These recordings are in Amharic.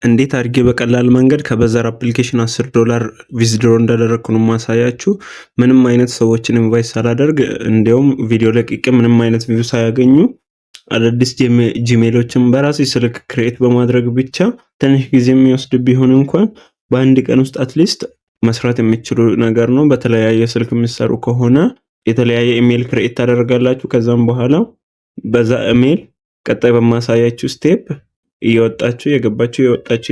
እንዴት አድርጌ በቀላል መንገድ ከበዘር አፕሊኬሽን $10 ዊዝድሮ እንዳደረኩ ነው ማሳያችሁ። ምንም አይነት ሰዎችን ኢንቫይት ሳላደርግ እንዲያውም ቪዲዮ ለቅቄ ምንም አይነት ቪው ሳያገኙ አዳዲስ ጂሜሎችን በራሴ ስልክ ክሬት በማድረግ ብቻ ትንሽ ጊዜ የሚወስድ ቢሆን እንኳን በአንድ ቀን ውስጥ አትሊስት መስራት የሚችሉ ነገር ነው። በተለያየ ስልክ የሚሰሩ ከሆነ የተለያየ ኢሜል ክሬት ታደርጋላችሁ። ከዛም በኋላ በዛ ኢሜል ቀጣይ በማሳያችሁ ስቴፕ እየወጣችሁ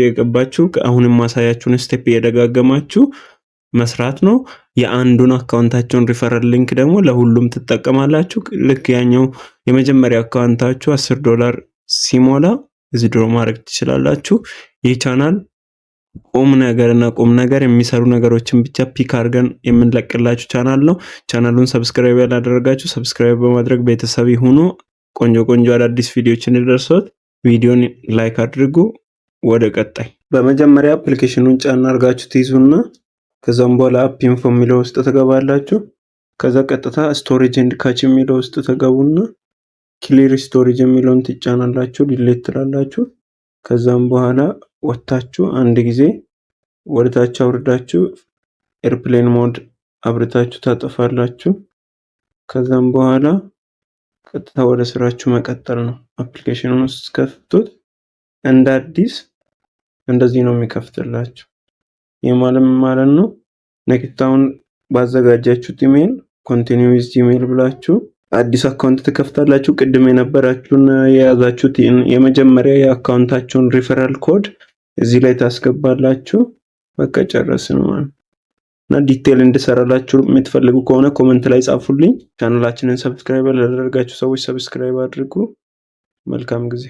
የገባችሁ አሁንም ማሳያችሁን ስቴፕ እየደጋገማችሁ መስራት ነው። የአንዱን አካውንታችሁን ሪፈራል ሊንክ ደግሞ ለሁሉም ትጠቀማላችሁ። ልክ ያኛው የመጀመሪያ አካውንታችሁ $10 ሲሞላ ዊዝድሮ ማድረግ ትችላላችሁ። ይህ ቻናል ቁም ነገር የሚሰሩ ነገሮችን ብቻ ፒክ አድርገን የምንለቅላችሁ ቻናል ነው። ቻናሉን ሰብስክራይብ ያላደረጋችሁ ሰብስክራይብ በማድረግ ቤተሰብ ይሁኑ። ቆንጆ አዳዲስ ቪዲዮዎችን እንዲደርሶት ቪዲዮን ላይክ አድርጉ። ወደ ቀጣይ በመጀመሪያ አፕሊኬሽኑን ጫን አድርጋችሁ ትይዙና ከዛም በኋላ አፕ ኢንፎ የሚለው ውስጥ ተገባላችሁ። ከዛ ቀጥታ ስቶሬጅ ኤንድ ካች የሚለው ውስጥ ተገቡና ክሊር ስቶሬጅ የሚለውን ትጫናላችሁ፣ ዲሊት ትላላችሁ። ከዛም በኋላ ወጣችሁ አንድ ጊዜ ወደታች አውርዳችሁ ኤርፕሌን ሞድ አብርታችሁ ታጠፋላችሁ። ከዛም በኋላ ቀጥታ ወደ ስራችሁ መቀጠል ነው። አፕሊኬሽኑን ውስጥ ከፍቱት እንደ አዲስ እንደዚህ ነው የሚከፍትላችሁ። ይህ ማለት ነው ነክታውን ባዘጋጃችሁት ኢሜል ኮንቲኒው ዊዝ ጂሜል ብላችሁ አዲስ አካውንት ትከፍታላችሁ። ቅድም የነበራችሁን የያዛችሁት የመጀመሪያ የአካውንታችሁን ሪፈራል ኮድ እዚህ ላይ ታስገባላችሁ። በቃ ጨረስን ማለት እና ዲቴል እንድሰራላችሁ የምትፈልጉ ከሆነ ኮሜንት ላይ ጻፉልኝ። ቻናላችንን ሰብስክራይብ ያላደረጋችሁ ሰዎች ሰብስክራይብ አድርጉ። መልካም ጊዜ